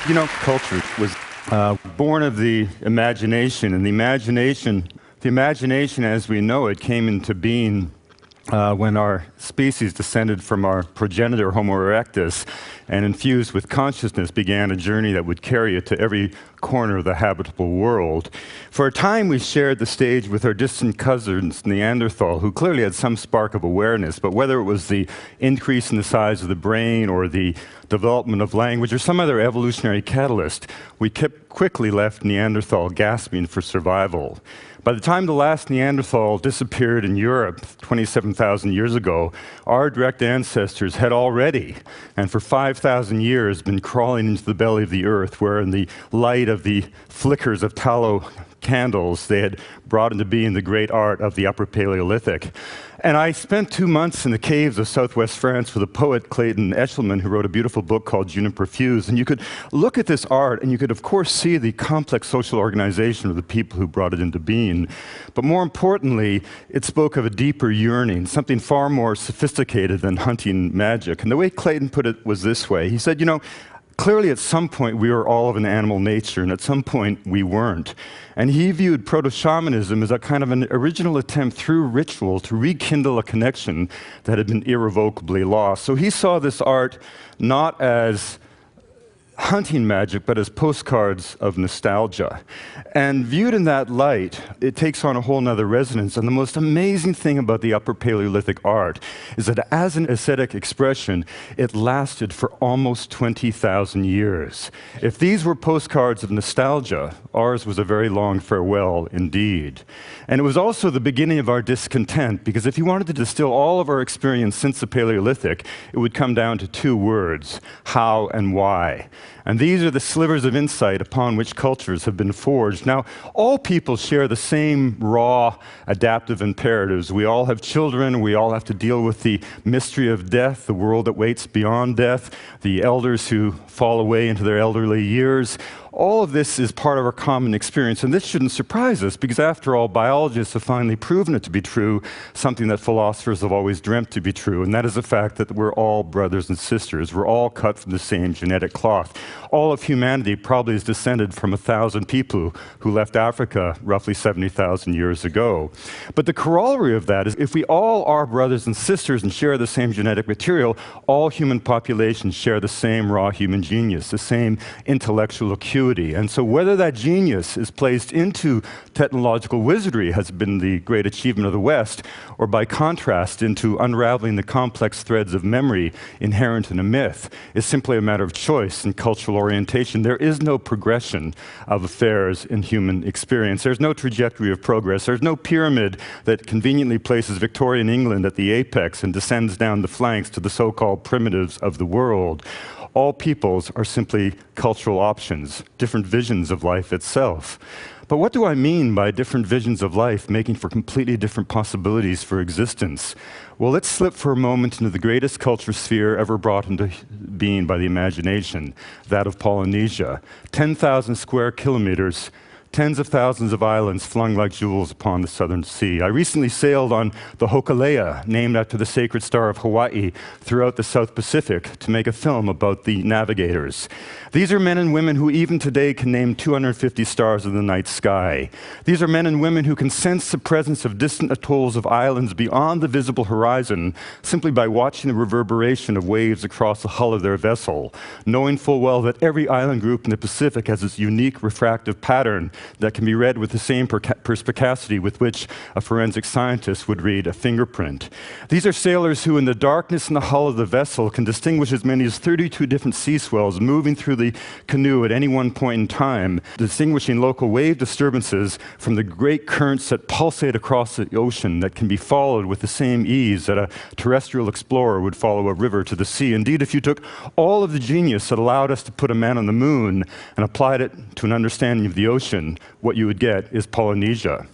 You know, culture was born of the imagination, and the imagination as we know it came into being when our species descended from our progenitor Homo erectus and infused with consciousness began a journey that would carry it to every corner of the habitable world. For a time we shared the stage with our distant cousins Neanderthal, who clearly had some spark of awareness, but whether it was the increase in the size of the brain or the development of language or some other evolutionary catalyst, we quickly left Neanderthal gasping for survival. By the time the last Neanderthal disappeared in Europe 27,000 years ago, our direct ancestors had already, and for 5,000 years, been crawling into the belly of the earth, where in the light of the flickers of tallow candles, they had brought into being the great art of the Upper Paleolithic. And I spent 2 months in the caves of southwest France with a poet, Clayton Echelman, who wrote a beautiful book called Juniper Fuse. And you could look at this art, and you could, of course, see the complex social organization of the people who brought it into being. But more importantly, it spoke of a deeper yearning, something far more sophisticated than hunting magic. And the way Clayton put it was this way. He said, you know, clearly, at some point, we were all of an animal nature, and at some point, we weren't. And he viewed proto-shamanism as a kind of an original attempt through ritual to rekindle a connection that had been irrevocably lost. So he saw this art not as hunting magic, but as postcards of nostalgia. And viewed in that light, it takes on a whole nother resonance. And the most amazing thing about the Upper Paleolithic art is that as an aesthetic expression, it lasted for almost 20,000 years. If these were postcards of nostalgia, ours was a very long farewell indeed. And it was also the beginning of our discontent, because if you wanted to distill all of our experience since the Paleolithic, it would come down to two words: how and why. And these are the slivers of insight upon which cultures have been forged. Now, all people share the same raw, adaptive imperatives. We all have children. We all have to deal with the mystery of death, the world that waits beyond death, the elders who fall away into their elderly years. All of this is part of our common experience, and this shouldn't surprise us, because after all, biologists have finally proven it to be true, something that philosophers have always dreamt to be true, and that is the fact that we're all brothers and sisters. We're all cut from the same genetic cloth. All of humanity probably is descended from 1,000 people who left Africa roughly 70,000 years ago. But the corollary of that is, if we all are brothers and sisters and share the same genetic material, all human populations share the same raw human genius, the same intellectual acuity. And so whether that genius is placed into technological wizardry has been the great achievement of the West, or by contrast into unraveling the complex threads of memory inherent in a myth, is simply a matter of choice and cultural orientation. There is no progression of affairs in human experience. There's no trajectory of progress. There's no pyramid that conveniently places Victorian England at the apex and descends down the flanks to the so-called primitives of the world. All peoples are simply cultural options, different visions of life itself. But what do I mean by different visions of life making for completely different possibilities for existence? Well, let's slip for a moment into the greatest culture sphere ever brought into being by the imagination, that of Polynesia. 10,000 square kilometers, tens of thousands of islands flung like jewels upon the southern sea. I recently sailed on the Hokulea, named after the sacred star of Hawaii, throughout the South Pacific to make a film about the navigators. These are men and women who even today can name 250 stars in the night sky. These are men and women who can sense the presence of distant atolls of islands beyond the visible horizon simply by watching the reverberation of waves across the hull of their vessel, knowing full well that every island group in the Pacific has its unique refractive pattern that can be read with the same perspicacity with which a forensic scientist would read a fingerprint. These are sailors who, in the darkness in the hull of the vessel, can distinguish as many as 32 different sea swells moving through the canoe at any one point in time, distinguishing local wave disturbances from the great currents that pulsate across the ocean that can be followed with the same ease that a terrestrial explorer would follow a river to the sea. Indeed, if you took all of the genius that allowed us to put a man on the moon and applied it to an understanding of the ocean, what you would get is Polynesia.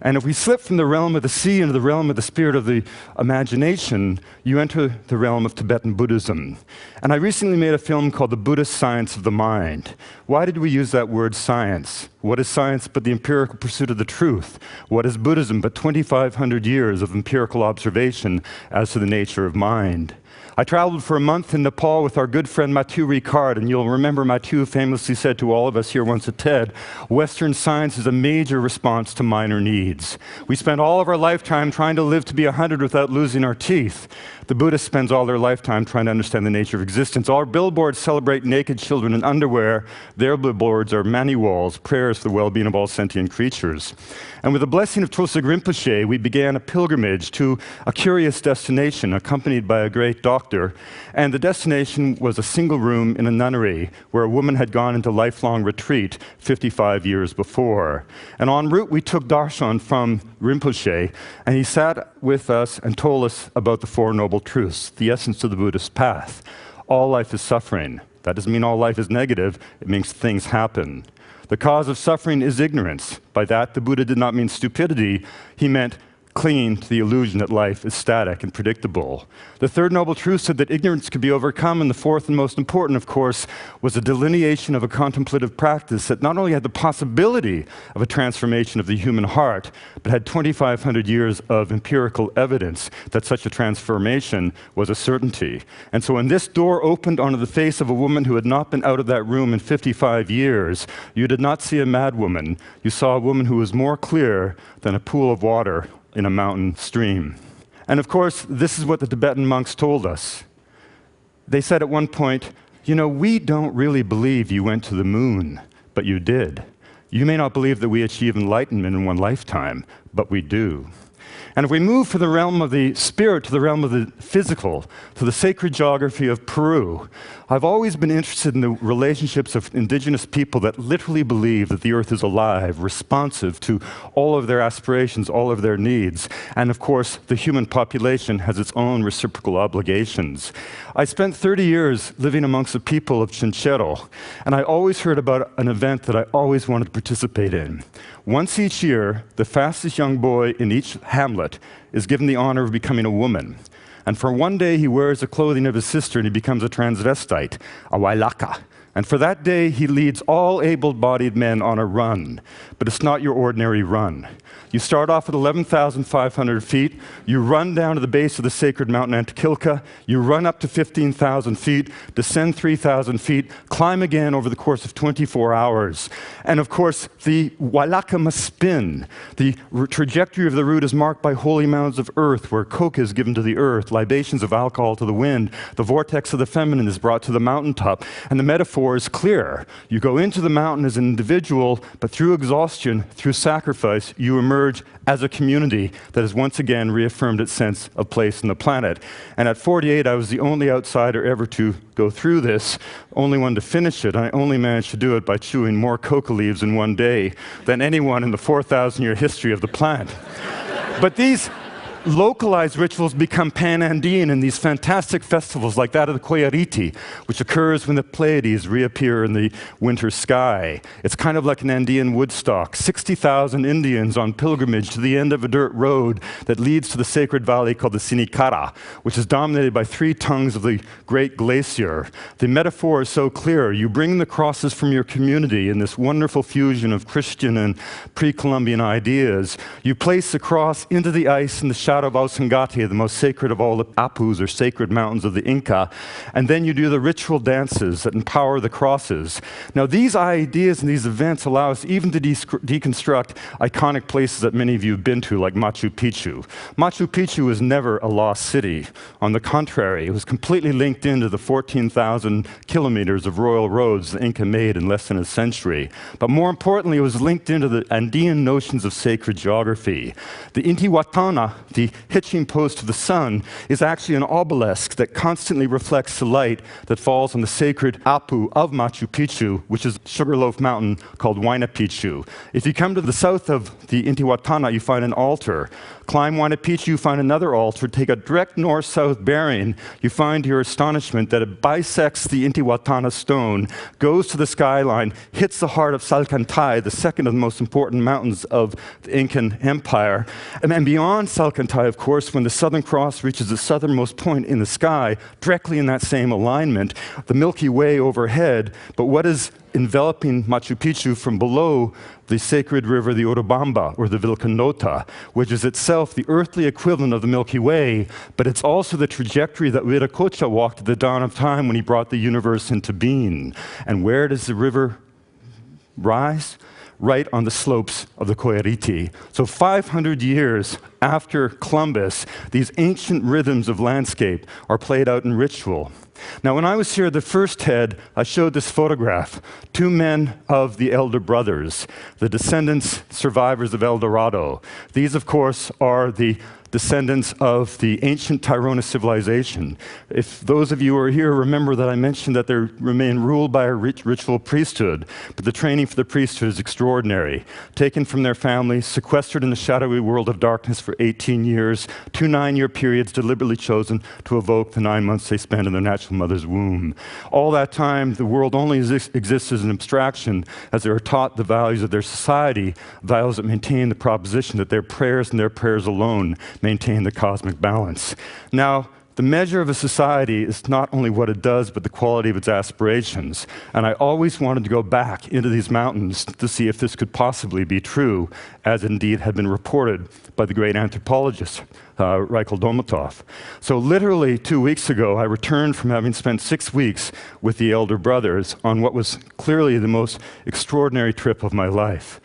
And if we slip from the realm of the sea into the realm of the spirit of the imagination, you enter the realm of Tibetan Buddhism. And I recently made a film called The Buddhist Science of the Mind. Why did we use that word science? What is science but the empirical pursuit of the truth? What is Buddhism but 2,500 years of empirical observation as to the nature of mind? I traveled for a month in Nepal with our good friend Mathieu Ricard, and you'll remember Mathieu famously said to all of us here once at TED, Western science is a major response to minor needs. We spend all of our lifetime trying to live to be 100 without losing our teeth. The Buddhist spends all their lifetime trying to understand the nature of existence. Our billboards celebrate naked children in underwear. Their billboards are many walls, prayers for the well-being of all sentient creatures. And with the blessing of Trosig Rinpoche, we began a pilgrimage to a curious destination, accompanied by a great doctor. And the destination was a single room in a nunnery where a woman had gone into lifelong retreat 55 years before. And en route, we took darshan from Rinpoche, and he sat with us and told us about the Four Noble Truths, the essence of the Buddhist path. All life is suffering. That doesn't mean all life is negative. It means things happen. The cause of suffering is ignorance. By that, the Buddha did not mean stupidity. He meant clinging to the illusion that life is static and predictable. The third noble truth said that ignorance could be overcome, and the fourth and most important, of course, was a delineation of a contemplative practice that not only had the possibility of a transformation of the human heart, but had 2,500 years of empirical evidence that such a transformation was a certainty. And so when this door opened onto the face of a woman who had not been out of that room in 55 years, you did not see a mad woman. You saw a woman who was more clear than a pool of water in a mountain stream. And of course, this is what the Tibetan monks told us. They said at one point, you know, we don't really believe you went to the moon, but you did. You may not believe that we achieve enlightenment in one lifetime, but we do. And if we move from the realm of the spirit to the realm of the physical, to the sacred geography of Peru, I've always been interested in the relationships of indigenous people that literally believe that the earth is alive, responsive to all of their aspirations, all of their needs. And of course, the human population has its own reciprocal obligations. I spent 30 years living amongst the people of Chinchero, and I always heard about an event that I always wanted to participate in. Once each year, the fastest young boy in each hamlet is given the honor of becoming a woman. And for one day, he wears the clothing of his sister and he becomes a transvestite, a wailaka. And for that day, he leads all able-bodied men on a run. But it's not your ordinary run. You start off at 11,500 feet, you run down to the base of the sacred mountain Antakilka, you run up to 15,000 feet, descend 3,000 feet, climb again over the course of 24 hours. And of course, the wailaka must spin. The trajectory of the route is marked by holy mounds of earth, where coke is given to the earth, libations of alcohol to the wind, the vortex of the feminine is brought to the mountaintop, and the metaphor is clear. You go into the mountain as an individual, but through exhaustion, through sacrifice, you emerge as a community that has once again reaffirmed its sense of place in the planet. And at 48, I was the only outsider ever to go through this, only one to finish it. I only managed to do it by chewing more coca leaves in one day than anyone in the 4,000-year history of the planet. But these localized rituals become pan-Andean in these fantastic festivals like that of the Coyariti, which occurs when the Pleiades reappear in the winter sky. It's kind of like an Andean Woodstock. 60,000 Indians on pilgrimage to the end of a dirt road that leads to the sacred valley called the Sinicara, which is dominated by 3 tongues of the great glacier. The metaphor is so clear. You bring the crosses from your community in this wonderful fusion of Christian and pre-Columbian ideas. You place the cross into the ice in the shadow of Ausangate, the most sacred of all the Apus, or sacred mountains of the Inca, and then you do the ritual dances that empower the crosses. Now, these ideas and these events allow us even to deconstruct iconic places that many of you have been to, like Machu Picchu. Machu Picchu was never a lost city. On the contrary, it was completely linked into the 14,000 kilometers of royal roads the Inca made in less than a century. But more importantly, it was linked into the Andean notions of sacred geography. The Intihuatana, the hitching post to the sun, is actually an obelisk that constantly reflects the light that falls on the sacred Apu of Machu Picchu, which is Sugarloaf Mountain called Huayna Picchu. If you come to the south of the Intihuatana, you find an altar. Climb Huayna Picchu, you find another altar. Take a direct north-south bearing, you find to your astonishment that it bisects the Intihuatana stone, goes to the skyline, hits the heart of Salcantay, the second of the most important mountains of the Incan Empire. And beyond Salcantay, Elefantai, of course, when the Southern Cross reaches the southernmost point in the sky, directly in that same alignment, the Milky Way overhead, but what is enveloping Machu Picchu from below the sacred river, the Urubamba, or the Vilcanota, which is itself the earthly equivalent of the Milky Way, but it's also the trajectory that Viracocha walked at the dawn of time when he brought the universe into being. And where does the river rise? Right on the slopes of the Coiriti. So 500 years after Columbus, these ancient rhythms of landscape are played out in ritual. Now, when I was here the first TED, I showed this photograph, two men of the Elder Brothers, the descendants, survivors of El Dorado. These, of course, are the descendants of the ancient Tairona civilization. If those of you who are here remember that I mentioned that they remain ruled by a ritual priesthood, but the training for the priesthood is extraordinary. Taken from their families, sequestered in the shadowy world of darkness for 18 years, 2 9-year periods deliberately chosen to evoke the 9 months they spend in their natural mother's womb. All that time, the world only exists as an abstraction as they are taught the values of their society, values that maintain the proposition that their prayers and their prayers alone maintain the cosmic balance. Now, the measure of a society is not only what it does, but the quality of its aspirations. And I always wanted to go back into these mountains to see if this could possibly be true, as indeed had been reported by the great anthropologist, Reichel Domotov. So literally 2 weeks ago, I returned from having spent 6 weeks with the Elder Brothers on what was clearly the most extraordinary trip of my life.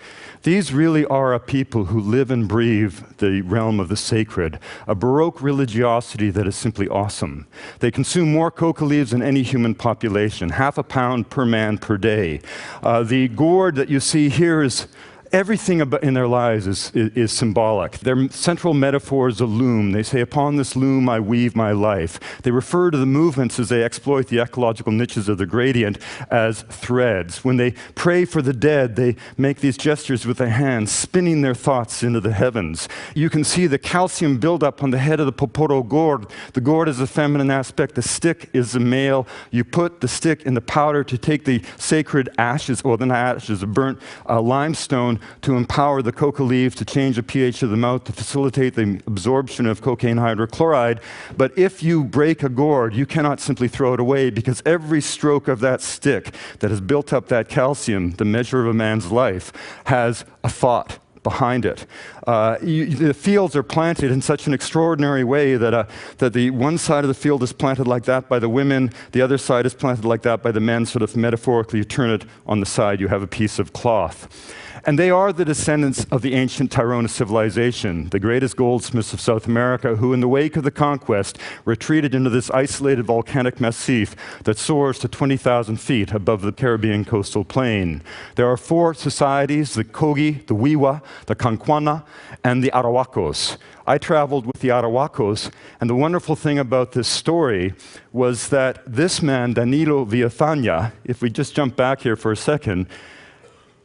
These really are a people who live and breathe the realm of the sacred, a Baroque religiosity that is simply awesome. They consume more coca leaves than any human population, 0.5 pound per man per day. The gourd that you see here is everything in their lives is symbolic. Their central metaphor is a loom. They say, upon this loom I weave my life. They refer to the movements as they exploit the ecological niches of the gradient as threads. When they pray for the dead, they make these gestures with their hands, spinning their thoughts into the heavens. You can see the calcium buildup on the head of the Poporo gourd. The gourd is a feminine aspect. The stick is the male. You put the stick in the powder to take the sacred ashes, or the ashes of burnt limestone, to empower the coca leaf to change the pH of the mouth to facilitate the absorption of cocaine hydrochloride. But if you break a gourd, you cannot simply throw it away, because every stroke of that stick that has built up that calcium, the measure of a man's life, has a thought behind it. The fields are planted in such an extraordinary way that the one side of the field is planted like that by the women, the other side is planted like that by the men, sort of metaphorically. You turn it on the side, you have a piece of cloth. And they are the descendants of the ancient Tairona civilization, the greatest goldsmiths of South America, who in the wake of the conquest retreated into this isolated volcanic massif that soars to 20,000 feet above the Caribbean coastal plain. There are 4 societies, the Kogi, the Wiwa, the Kanquana, and the Arawakos. I traveled with the Arawakos, and the wonderful thing about this story was that this man, Danilo Villafaña, if we just jump back here for a second,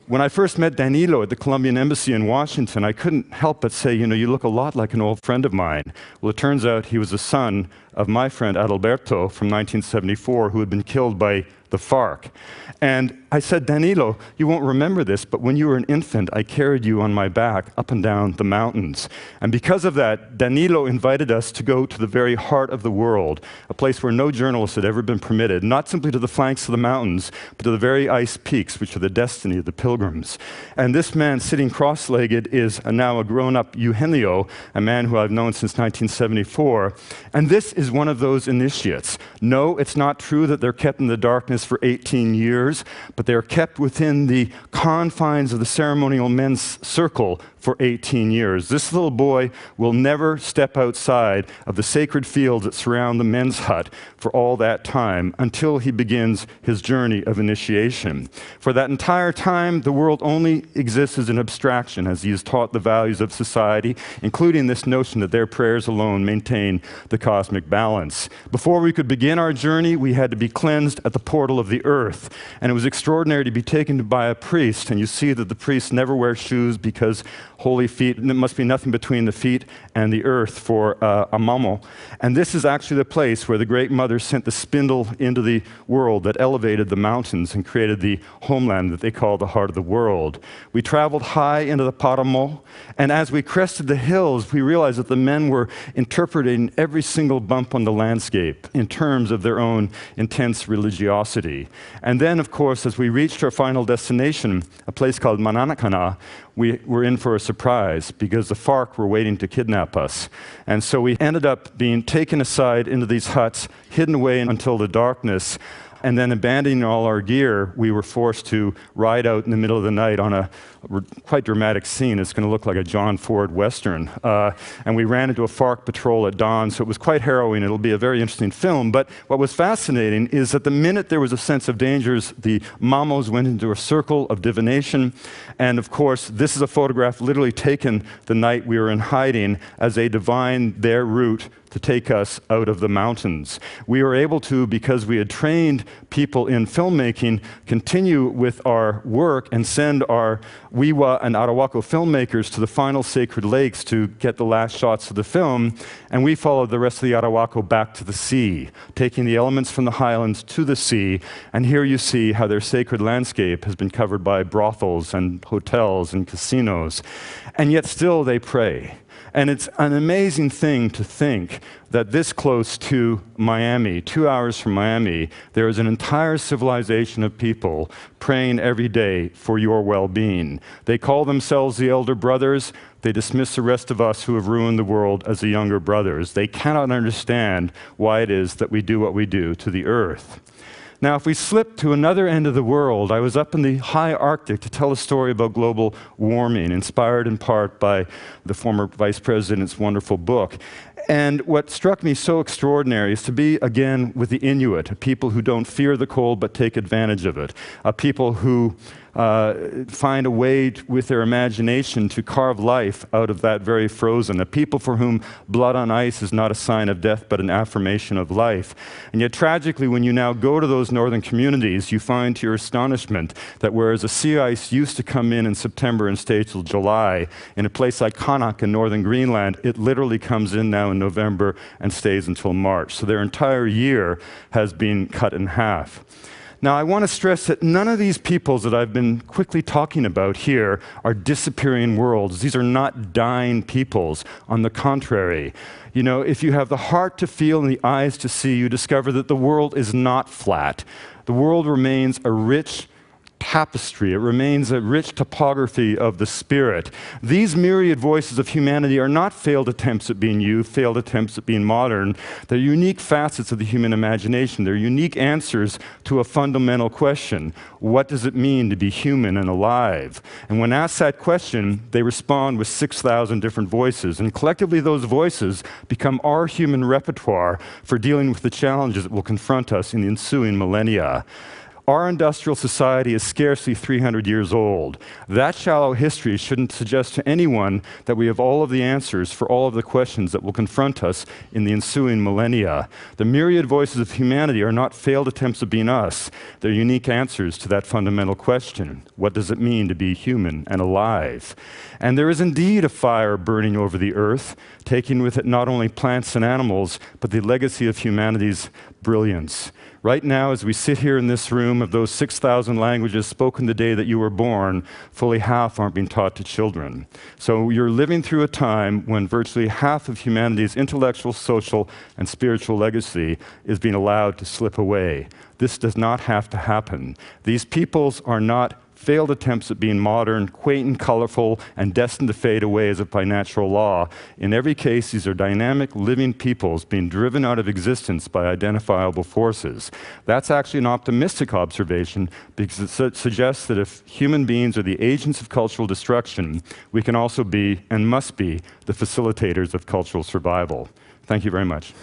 when I first met Danilo at the Colombian Embassy in Washington, I couldn't help but say, you know, you look a lot like an old friend of mine. Well, it turns out he was the son of my friend Adalberto from 1974, who had been killed by the FARC. And I said, Danilo, you won't remember this, but when you were an infant, I carried you on my back up and down the mountains. And because of that, Danilo invited us to go to the very heart of the world, a place where no journalist had ever been permitted, not simply to the flanks of the mountains, but to the very ice peaks, which are the destiny of the pilgrims. And this man sitting cross-legged is now a grown-up Eugenio, a man who I've known since 1974. And this is one of those initiates. No, it's not true that they're kept in the darkness for 18 years, but they are kept within the confines of the ceremonial men's circle for 18 years. This little boy will never step outside of the sacred fields that surround the men's hut for all that time until he begins his journey of initiation. For that entire time, the world only exists as an abstraction as he is taught the values of society, including this notion that their prayers alone maintain the cosmic balance. balance. Before we could begin our journey, we had to be cleansed at the portal of the earth. And it was extraordinary to be taken by a priest, and you see that the priest never wears shoes because holy feet, there must be nothing between the feet and the earth for a mamo. And this is actually the place where the Great Mother sent the spindle into the world that elevated the mountains and created the homeland that they call the heart of the world. We traveled high into the Paramo, and as we crested the hills, we realized that the men were interpreting every single bump on the landscape in terms of their own intense religiosity. And then, of course, as we reached our final destination, a place called Mananacana, we were in for a surprise because the FARC were waiting to kidnap us. And so we ended up being taken aside into these huts, hidden away until the darkness, and then abandoning all our gear, we were forced to ride out in the middle of the night on a quite dramatic scene. It's going to look like a John Ford Western. And we ran into a FARC patrol at dawn, so it was quite harrowing. It'll be a very interesting film. But what was fascinating is that the minute there was a sense of dangers, the mamos went into a circle of divination. And of course, this is a photograph literally taken the night we were in hiding as they divined their route to take us out of the mountains. We were able to, because we had trained people in filmmaking, continue with our work and send our Wiwa and Arhuaco filmmakers to the final sacred lakes to get the last shots of the film, and we followed the rest of the Arhuaco back to the sea, taking the elements from the highlands to the sea, and here you see how their sacred landscape has been covered by brothels and hotels and casinos, and yet still they pray. And it's an amazing thing to think that this close to Miami, 2 hours from Miami, there is an entire civilization of people praying every day for your well-being. They call themselves the elder brothers. They dismiss the rest of us who have ruined the world as the younger brothers. They cannot understand why it is that we do what we do to the earth. Now, if we slip to another end of the world, I was up in the high Arctic to tell a story about global warming, inspired in part by the former vice president's wonderful book. And what struck me so extraordinary is to be, again, with the Inuit, a people who don't fear the cold but take advantage of it, a people who find a way with their imagination to carve life out of that very frozen, a people for whom blood on ice is not a sign of death but an affirmation of life. And yet tragically, when you now go to those northern communities, you find to your astonishment that whereas the sea ice used to come in September and stay till July, in a place like Qaanaaq in northern Greenland, it literally comes in now in November and stays until March. So their entire year has been cut in half. Now, I want to stress that none of these peoples that I've been quickly talking about here are disappearing worlds. These are not dying peoples. On the contrary, you know, if you have the heart to feel and the eyes to see, you discover that the world is not flat. The world remains a rich tapestry. It remains a rich topography of the spirit. These myriad voices of humanity are not failed attempts at being you, failed attempts at being modern. They're unique facets of the human imagination. They're unique answers to a fundamental question. What does it mean to be human and alive? And when asked that question, they respond with 6,000 different voices. And collectively, those voices become our human repertoire for dealing with the challenges that will confront us in the ensuing millennia. Our industrial society is scarcely 300 years old. That shallow history shouldn't suggest to anyone that we have all of the answers for all of the questions that will confront us in the ensuing millennia. The myriad voices of humanity are not failed attempts at being us. They're unique answers to that fundamental question. What does it mean to be human and alive? And there is indeed a fire burning over the earth, taking with it not only plants and animals, but the legacy of humanity's brilliance. Right now, as we sit here in this room, of those 6,000 languages spoken the day that you were born, fully half aren't being taught to children. So you're living through a time when virtually half of humanity's intellectual, social, and spiritual legacy is being allowed to slip away. This does not have to happen. These peoples are not failed attempts at being modern, quaint and colorful, and destined to fade away as if by natural law. In every case, these are dynamic, living peoples being driven out of existence by identifiable forces. That's actually an optimistic observation because it suggests that if human beings are the agents of cultural destruction, we can also be, and must be, the facilitators of cultural survival. Thank you very much.